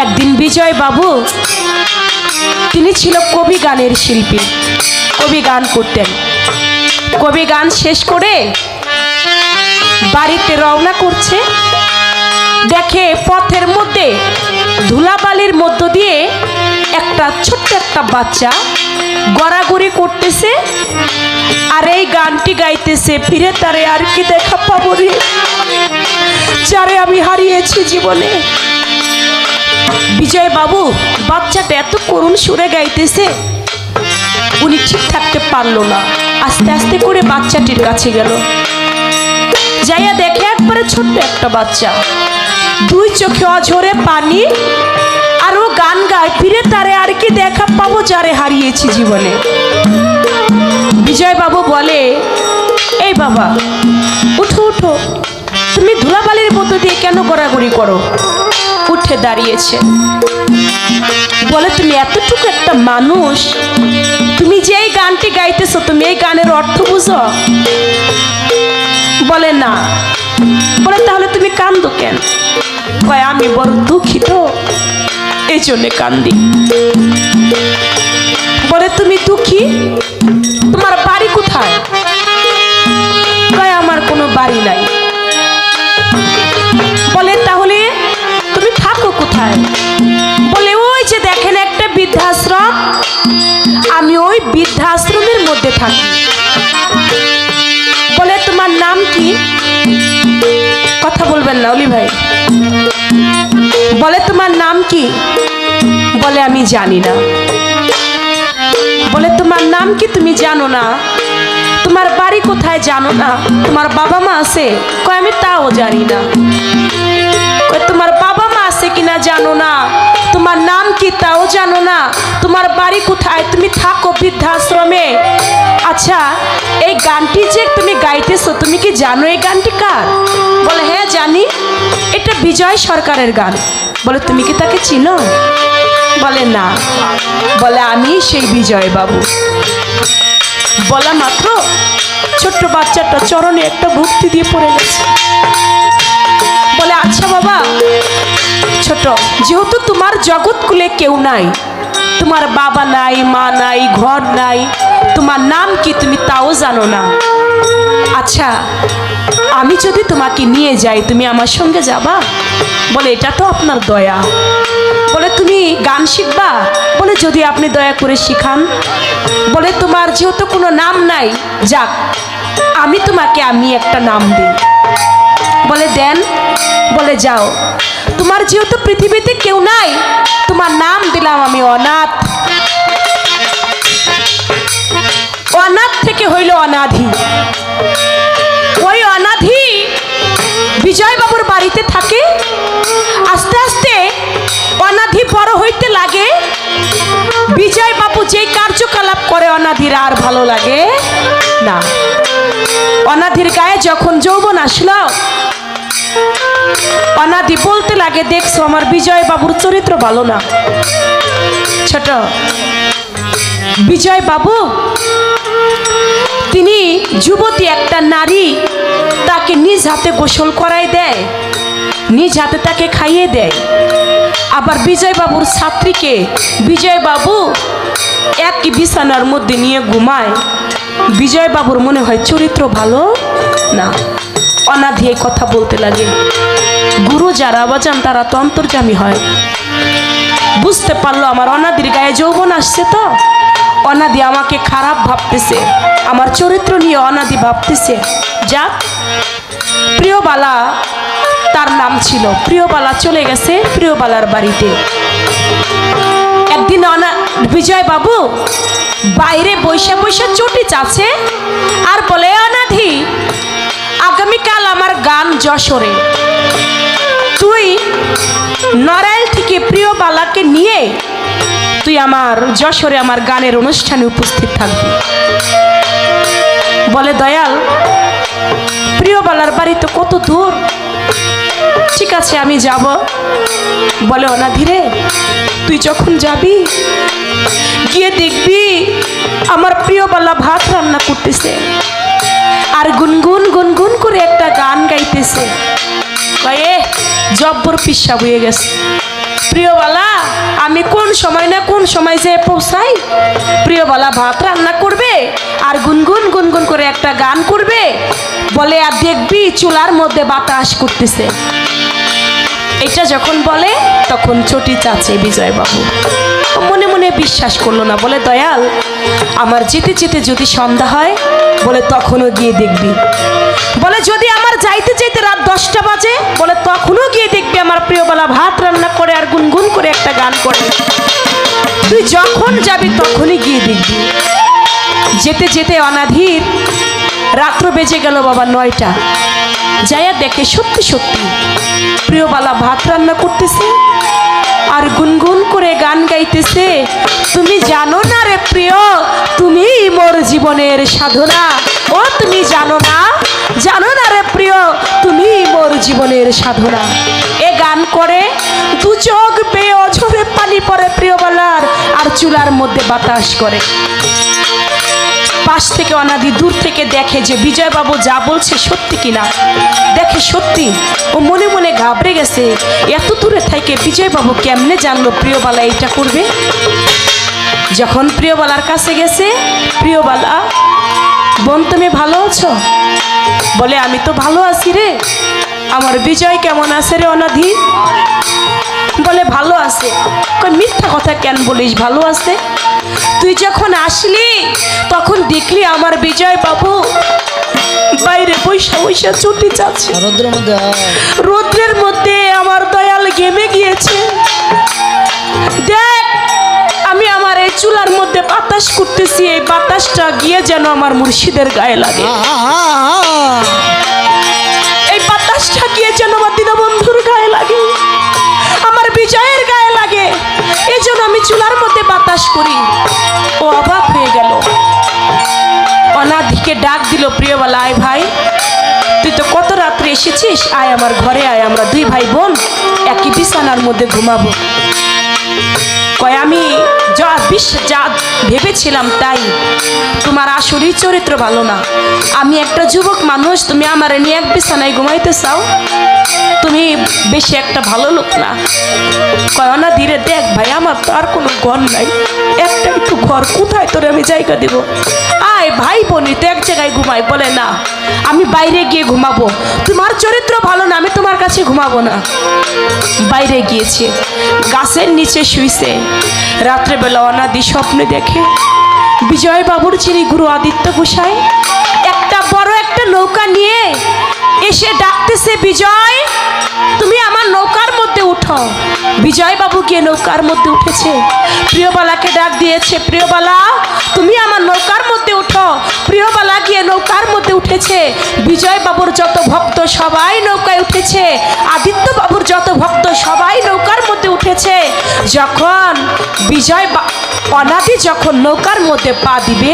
একদিন বিজয় বাবু তিনি ছিল কবি গানের শিল্পী, কবি গান করতেন। কবি গান শেষ করে বাড়িতে রওনা করছে, দেখে পথের মধ্যে ধুলাবালির মধ্য দিয়ে একটা ছোট্ট একটা বাচ্চা গড়াগড়ি করতেছে আর এই গানটি গাইতেছে, ফিরে তারে আর কি দেখা পাবো রে যারে আমি হারিয়েছি জীবনে। বিজয় বাবু বাচ্চাটা এত করুণ সুরে গাইতেছে, উনি ঠিক থাকতে পারলো না, আস্তে আস্তে করে বাচ্চাটির কাছে গেল, যাইয়া দেখে একবারে ছোট্ট একটা বাচ্চা, দুই চোখে অঝরে পানি, আর ও গান গায়, ফিরে তারে আর কি দেখা পাবো যারে হারিয়েছি জীবনে। বিজয় বাবু বলে, এই বাবা উঠো উঠো, তুমি ধুলাবালির মতো দিয়ে কেন গড়াগড়ি করো? উঠে দাঁড়িয়েছে, বলে তুমি এতটুকু একটা মানুষ, তুমি যে এই গানটি গাইতেছো তুমি এই গানের অর্থ বুঝো? বলে না। বলে তাহলে তুমি কান্দো কেন? কয় আমি বড় দুঃখিত এই জন্যে কান্দি। বলে তুমি দুঃখী, তোমার বাড়ি কোথায়? কয় আমার কোনো বাড়ি নাই। বলে তাহলে তুমি থাকো কোথায়? বলে ওই যে দেখেন একটা বৃদ্ধাশ্রম, আমি ওই বৃদ্ধাশ্রমের মধ্যে থাকি। বলে তোমার নাম কি? কথা বলবেন না অলি ভাই। বলে তোমার নাম কি? বলে আমি জানি না। বলে তোমার নাম কি তুমি জানো না? তোমার বাড়ি কোথায় জানো না? তোমার বাবা মা আছে? কয় আমি তাও জানি না। কয় তোমার বাবা মা আছে কিনা জানো না, তোমার নাম কি তাও জানো না, তোমার বাড়ি কোথায়, তুমি থাকো বৃদ্ধাশ্রমে। আচ্ছা এই গানটি যে তুমি গাইতেছো তুমি কি জানো এই গানটি কার? বলে হ্যাঁ জানি, এটা বিজয় সরকারের গান। বলে তুমি কি তাকে চিনো? বলে না। বলে আমি সেই বিজয় বাবু। বলা মাত্র ছোট্ট বাচ্চাটা চরণে একটা ভক্তি দিয়ে পড়ে গেছে। বলে আচ্ছা বাবা ছোট, যেহেতু তোমার জগৎকুলে কেউ নাই, তোমার বাবা নাই, মা নাই, ঘর নাই, তোমার নাম কি তুমি তাও জানো না, আচ্ছা আমি যদি তোমাকে নিয়ে যাই তুমি আমার সঙ্গে যাবা? বলে এটা তো আপনার দয়া। বলে তুমি গান শিখবা? বলে যদি আপনি দয়া করে শিখান। বলে তোমার যেহেতু কোনো নাম নাই, যাক আমি তোমাকে আমি একটা নাম দিই। বলে দেন। বলে যাও, তোমার যেহেতু পৃথিবীতে কেউ নাই, তোমার নাম দিলাম আমি অনাথ। অনাথ থেকে হইল অনাধি। ওই অনাধি বিজয় বাবুর বাড়িতে থাকে। আস্তে আস্তে অনাধি বড় হইতে লাগে। বিজয় বাবু যেই কার্যকলাপ করে অনাধির আর ভালো লাগে না। অনাধির গায়ে যখন যৌবন আসলো, অনাদি বলতে লাগে দেখছো আমার বিজয় বাবুর চরিত্র ভালো না। ছোট বিজয় বাবু তিনি যুবতী একটা নারী, তাকে নিজ হাতে গোসল করাই দেয়, নিজ হাতে তাকে খাইয়ে দেয়। আবার বিজয় বাবুর ছাত্রীকে বিজয় বাবু একই বিছানার মধ্যে নিয়ে ঘুমায়। বিজয় বাবুর মনে হয় চরিত্র ভালো না। অনাধি এই কথা বলতে লাগে। গুরু যারা বাজান তারা তো অন্তর্যামী হয়। বুঝতে পারলো আমার অনাদির গায়ে যৌবন আসছে, তো অনাদি আমাকে খারাপ ভাবতেছে, আমার চরিত্র নিয়ে অনাদি ভাবতেছে। যাক প্রিয়বালা তার নাম ছিল, প্রিয়বালা চলে গেছে প্রিয়বালার বাড়িতে। একদিন বিজয় বাবু বাইরে বৈশা বৈশা চটি চাচ্ছে আর বলে অনাধি আগামীকাল আমার গান যশোরে, তুই নড়াইল থেকে প্রিয়বালাকে নিয়ে তুই আমার যশোরে আমার গানের অনুষ্ঠানে উপস্থিত থাকবি। বলে দয়াল প্রিয়বালার বাড়ি তো কত দূর, ঠিক আছে আমি যাব। বলে অনাধিরে তুই যখন যাবি গিয়ে দেখবি আমার প্রিয়বালা ভাত রান্না করতেছে আর গুনগুন গুনগুন করে একটা গান গাইতেছে। জব্বর পিসা হয়ে গেছে, প্রিয়বালা আমি কোন সময় না কোন সময় যে পৌঁছাই। প্রিয়বালা ভাত রান্না করবে আর গুনগুন গুনগুন করে একটা গান করবে, বলে আর দেখবি চুলার মধ্যে বাতাস করতেছে। এটা যখন বলে তখন চটি চাচে বিজয়বাবু মনে মনে বিশ্বাস করলো না, বলে দয়াল আমার যেতে যেতে যদি সন্ধ্যা হয় বলে তখনও গিয়ে দেখবি, বলে যদি আমার যাইতে যাইতে রাত 10টা বাজে বলে তখনও গিয়ে দেখবি আমার প্রিয়বালা ভাত রান্না করে আর গুনগুন করে একটা গান করে। তুই যখন যাবি তখনই গিয়ে দেখবি। যেতে যেতে অনাধির রাত্র বেজে গেল বাবা 9টা। যাইয়া দেখে সত্যি সত্যি প্রিয়বালা ভাত রান্না করতেছে আর গুনগুন করে গান গাইতেছে। তুমি জানো না রে প্রিয়, তুমি মোর জীবনের সাধনা। ও তুমি জানো না, জানো না রে প্রিয়, তুমি মোর জীবনের সাধনা। এ গান করে দু চোখ বেয়ে অঝরে পানি পড়ে প্রিয়বালার, আর চুলার মধ্যে বাতাস করে। পাশ থেকে অনাদি দূর থেকে দেখে যে বিজয়বাবু যা বলছে সত্যি কিনা। দেখে সত্যি, ও মনে মনে ঘাবড়ে গেছে। এত দূরে থেকে বিজয়বাবু কেমনে জানলো প্রিয়বালা এটা করবে। যখন প্রিয়বালার কাছে গেছে, প্রিয়বালা বোন তুমি ভালো আছো? বলে আমি তো ভালো আছি রে। আমার বিজয় কেমন আছে রে অনাধি? বলে ভালো আছে। মিথ্যা কথা কেন বলিস, ভালো আছে? তুই যখন আসলি তখন দেখলি আমার বিজয় বাবু বাইরে বৈশা বৈশা চটি চাচ্ছে। রৌদ্রের মধ্যে আমার দয়াল ঘেমে গিয়েছে। দেখ আমি আমার এই চুলার মধ্যে বাতাস করতেছি, এই বাতাসটা গিয়ে যেন আমার মুর্শিদের গায়ে লাগে। এই বাতাসটা গিয়ে যেন আমার দীনবন্ধুর গায়ে লাগে, আমার বিজয়ের গায়ে লাগে। এই জন্য আমি চুলার মধ্যে বাতাস করি। ও অবাক হয়ে গেল। অনাদিকে ডাক দিল প্রিয়বালা, আয় ভাই তুই তো কত রাত্রে এসেছিস, আয় আমার ঘরে আয়, আমরা দুই ভাই বোন একই বিছানার মধ্যে ঘুমাবো। কয় আমি যা ভেবেছিলাম তাই, তোমার আসলেই চরিত্র ভালো না। আমি একটা যুবক মানুষ, তুমি আমার নিয়ে এক বিছানায় ঘুমাইতে চাও, তুমি বেশি একটা ভালো লোক না। কয় না ধীরে দেখ ভাই আমার তো আর কোনো ঘর নাই, একটা একটু ঘর কোথায় তোরে আমি জায়গা দিব, আয় ভাই বোনই তো এক জায়গায় ঘুমাই। বলে না আমি বাইরে গিয়ে ঘুমাবো, তোমার চরিত্র ভালো না, আমি তোমার কাছে ঘুমাবো না। বাইরে গিয়েছে, গাছের নিচে শুইছে। রাত্রেবেলা অনাদি স্বপ্নে দেখে বিজয় বাবুর যিনি গুরু আদিত্য গোসাই একটা বড় একটা নৌকা নিয়ে এসে ডাকতেছে, বিজয় তুমি আমার নৌকার মধ্যে উঠো। বিজয় বাবু গিয়ে নৌকার মধ্যে উঠেছে, প্রিয়বালাকে ডাক দিয়েছে, প্রিয়বালা তুমি আমার নৌকার মধ্যে উঠো। প্রিয়বালা গিয়ে নৌকার মধ্যে উঠেছে। বিজয় বাবুর যত ভক্ত সবাই নৌকায় উঠেছে, আদিত্য বাবুর যত ভক্ত সবাই নৌকার মধ্যে উঠেছে। যখন অনাদি যখন নৌকার মধ্যে পা দিবে,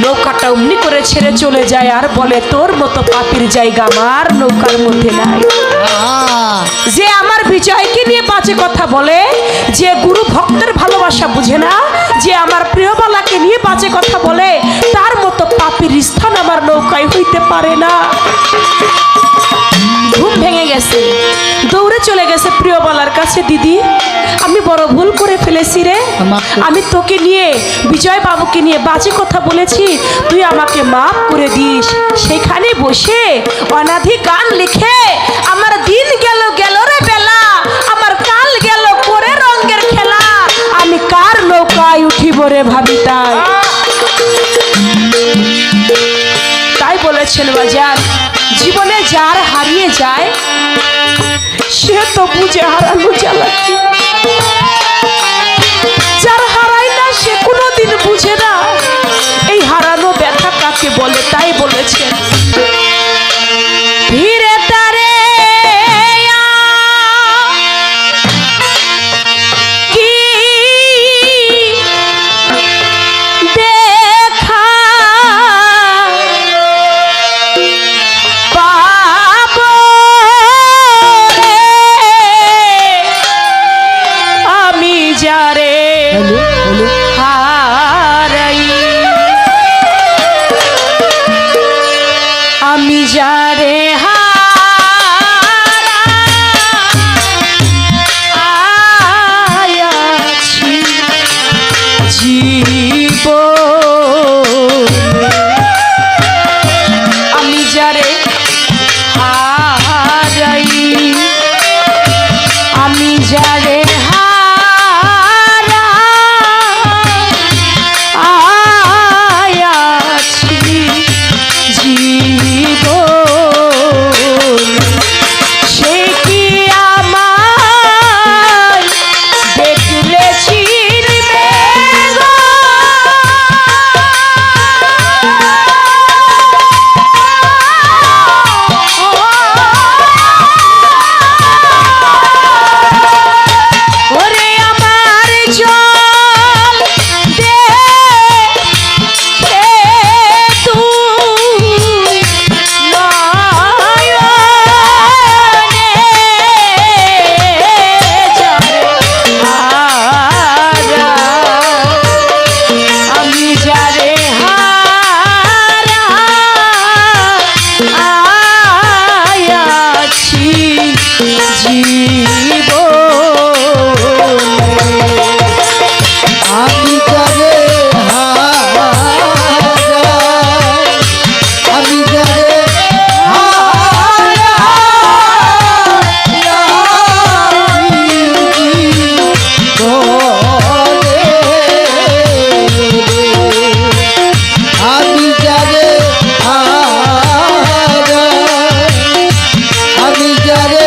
নৌকাটা অমনি করে ছেড়ে চলে যায় আর বলে তোর মতো পাপির জায়গা আমার নৌকার মধ্যে নাই। যে আমার বিজয়কে নিয়ে বাজে কথা বলে, যে গুরু ভক্তের ভালোবাসা বুঝে না, যে আমার প্রিয়বালাকে নিয়ে বাজে কথা বলে, তার মতো পাপির স্থান আমার নৌকায় হইতে পারে না। ঘুম ভেঙে গেছে, দৌড়ে চলে গেছে প্রিয়বালার কাছে, দিদি আমি বড় ভুল করে ফেলেছি রে, আমি তোকে নিয়ে বিজয় বাবুকে নিয়ে বাজে কথা বলেছি, তুই আমাকে মাফ করে দিস। সেখানে বসে অনাধি গান লিখে আমার দিন গেল গেল রে বেলা, আমার কাল গেল করে রঙের খেলা, আমি কার নৌকায় উঠিব রে ভাবি তাই। তাই বলেছেন বাজার, জীবনে যার হারিয়ে যায় সে তো বুঝে হারানো জ্বালা, যার হারায় না সে কোনোদিন বুঝে না এই হারানো ব্যথা কাকে বলে। তাই বলেছেন ধীরে তারে যারে হারা আয়াছি জীবন সে কি আমায় দেখলে চিনবে গো ওরে আমার জল দে তুই নয়নে যারে হারা আমি যারে হারা আয়াছি আমি যারে হারা আমি যারে আমি যারে আমি যারে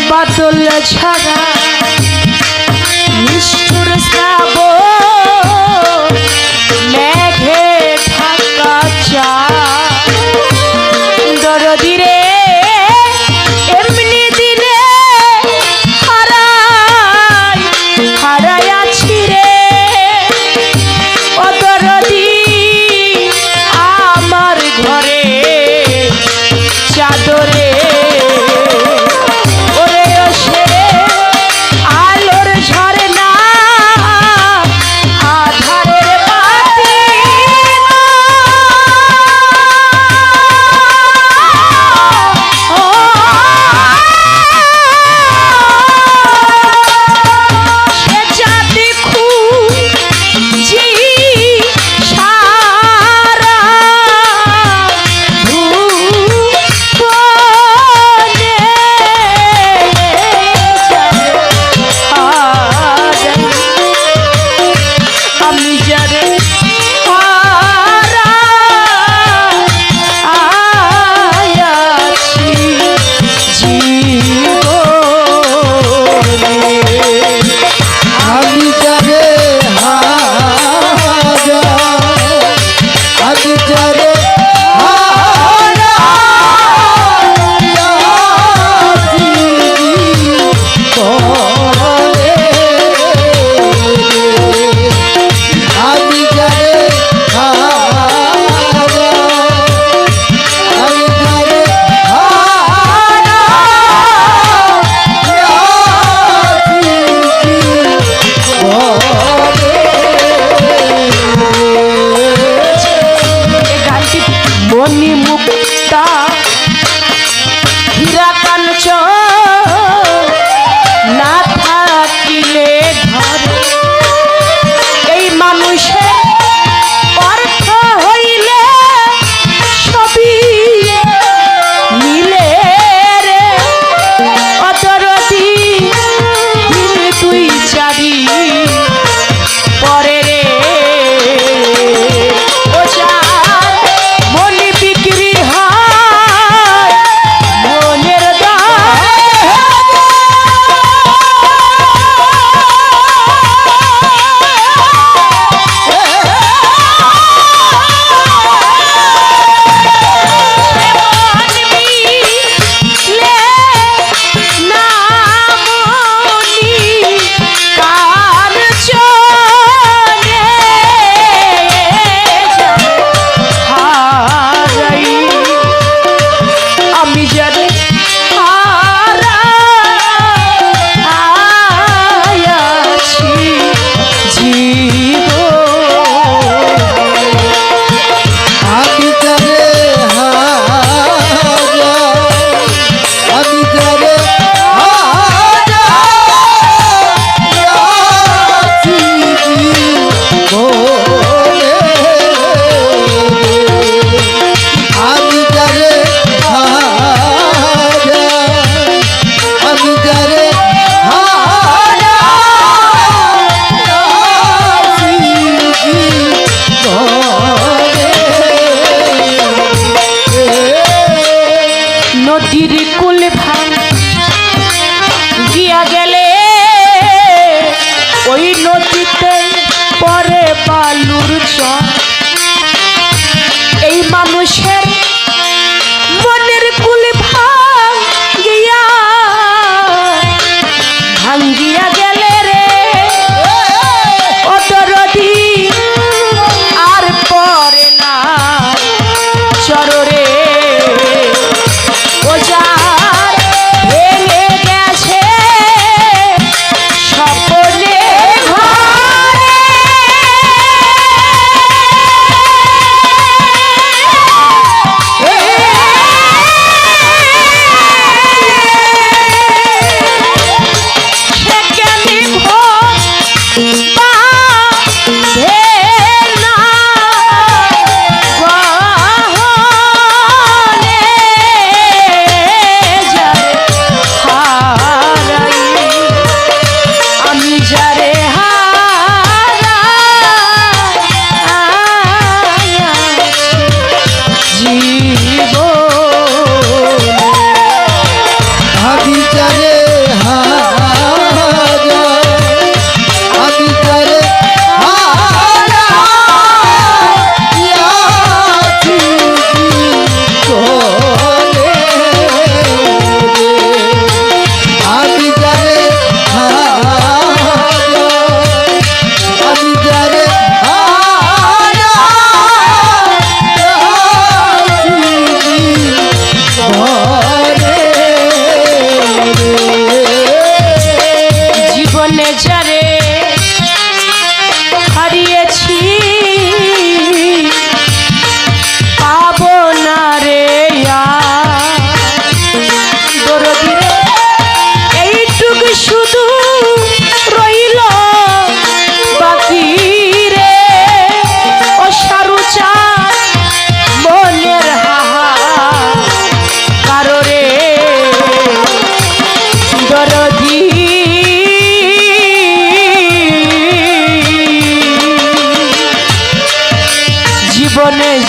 বাদল ছাড়া নিষ্ঠুর শ্রাবণ মেঘে ঢাকা চা দরদিরে এমনি দিনে হারায়াছি রে ও দরদি আমার ঘরে চাদরে ওরে সে আলোর ঝরনা আধারের বাতি ও সে জাতি খুঁজি সারা ভুবনে আমি যারে হারা আয়াছি জীবনে আমি যারে হারা আমি যারে আমি যারে আমি যারে এই গানটি মণি মুক্তা হীরা কাঞ্চন না থাকিলে ঘরে এই মানুষের অর্থ হইলে সবই মিলে রে অদরদি দিন তুই চারি পরে রে ও যার মনি বিক্রি হয় মনের আমি জানি হারা আয়াছি জীবনে আমি যারে হারা আমি যারে হারা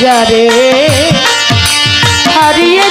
যারে হারিয়ে